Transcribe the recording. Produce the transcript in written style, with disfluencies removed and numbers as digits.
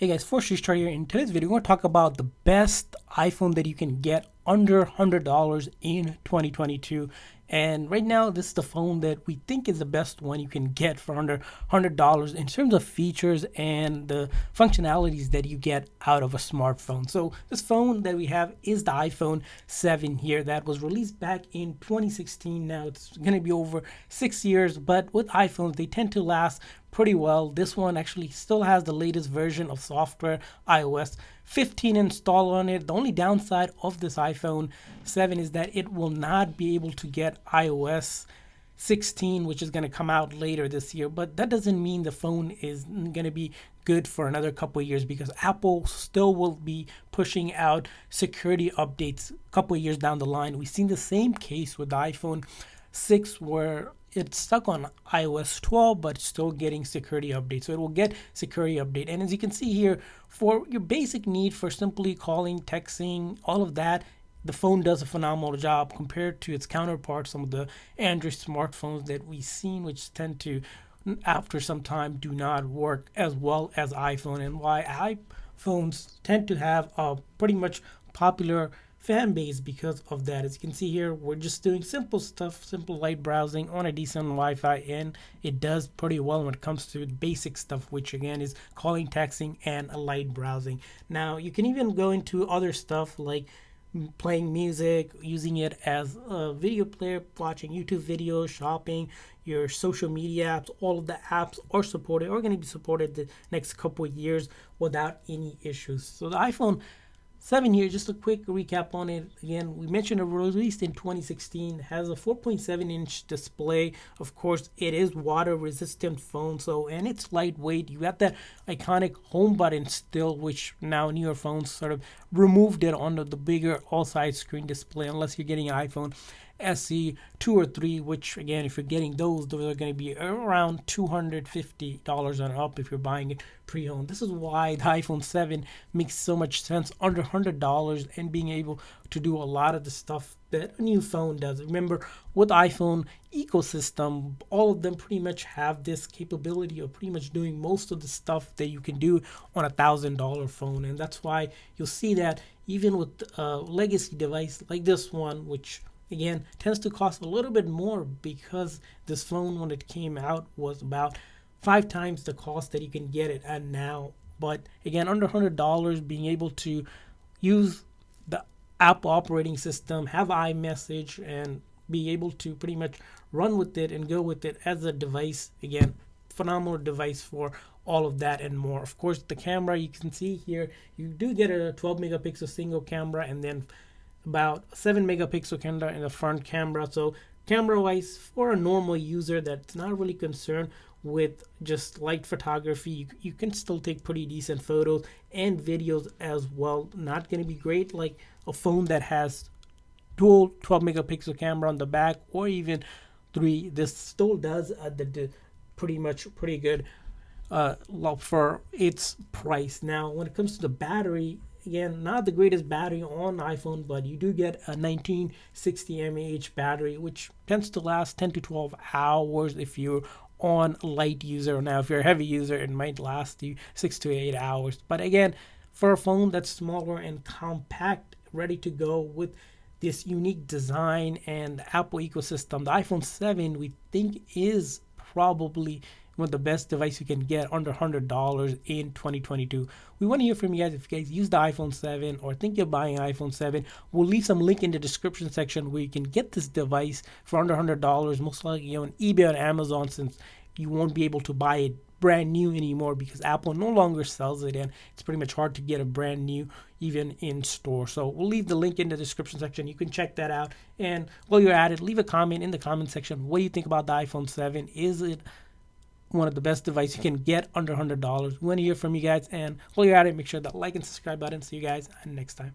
Hey guys, ForceRestart here. In today's video, we're going to talk about the best iPhone that you can get under $100 in 2022. And right now, this is the phone that we think is the best one you can get for under $100 in terms of features and the functionalities that you get out of a smartphone. So this phone that we have is the iPhone 7 here that was released back in 2016. Now it's going to be over 6 years, but with iPhones, they tend to last pretty well. This one actually still has the latest version of software, iOS 15 installed on it. The only downside of this iPhone 7 is that it will not be able to get iOS 16, which is going to come out later this year. But that doesn't mean the phone is going to be good for another couple of years, because Apple still will be pushing out security updates a couple of years down the line. We've seen the same case with the iPhone 6 where it's stuck on iOS 12 but still getting security updates. So it will get security update. And as you can see here, for your basic need for simply calling, texting, all of that, the phone does a phenomenal job compared to its counterparts, some of the Android smartphones that we've seen, which tend to, after some time, do not work as well as iPhone, and why iPhones tend to have a pretty much popular fan base because of that. As you can see here, we're just doing simple stuff, simple light browsing on a decent Wi-Fi, and it does pretty well when it comes to basic stuff, which again is calling, texting, and light browsing. Now you can even go into other stuff like playing music, using it as a video player, watching YouTube videos, shopping, your social media apps. All of the apps are supported or going to be supported the next couple of years without any issues. So the iPhone 7 here, just a quick recap on it. Again, we mentioned it released in 2016, has a 4.7-inch display. Of course, it is water-resistant phone, and it's lightweight. You got that iconic home button still, which now newer phones sort of removed it onto the bigger all-side screen display, unless you're getting an iPhone SE 2 or 3, which again, if you're getting those are going to be around $250 and up if you're buying it pre-owned. This is why the iPhone 7 makes so much sense under $100 and being able to do a lot of the stuff that a new phone does. Remember, with iPhone ecosystem, all of them pretty much have this capability of pretty much doing most of the stuff that you can do on $1,000 phone, and that's why you'll see that even with a legacy device like this one, which again tends to cost a little bit more, because this phone when it came out was about 5 times the cost that you can get it at now. But again, under $100, being able to use the Apple operating system, have iMessage, and be able to pretty much run with it and go with it as a device, again, phenomenal device for all of that and more. Of course, the camera, you can see here, you do get a 12 megapixel single camera and then about 7 megapixel camera in the front camera. So camera wise, for a normal user that's not really concerned with just light photography, you can still take pretty decent photos and videos as well. Not going to be great like a phone that has dual 12 megapixel camera on the back, or even 3. This still does the pretty good for its price. Now when it comes to the battery, again, not the greatest battery on iPhone, but you do get a 1960 mAh battery, which tends to last 10 to 12 hours if you're on light user. Now, if you're a heavy user, it might last you 6 to 8 hours. But again, for a phone that's smaller and compact, ready to go with this unique design and Apple ecosystem, the iPhone 7 we think is probably one of the best device you can get under $100 in 2022. We want to hear from you guys. If you guys use the iPhone 7 or think you're buying an iPhone 7, we'll leave some link in the description section where you can get this device for under $100, most likely on eBay or Amazon, since you won't be able to buy it brand new anymore because Apple no longer sells it, and it's pretty much hard to get a brand new even in store. So we'll leave the link in the description section. You can check that out, and while you're at it, leave a comment in the comment section. What do you think about the iPhone 7? Is it one of the best devices you can get under $100? We want to hear from you guys, and while you're at it, make sure that like and subscribe button. See you guys next time.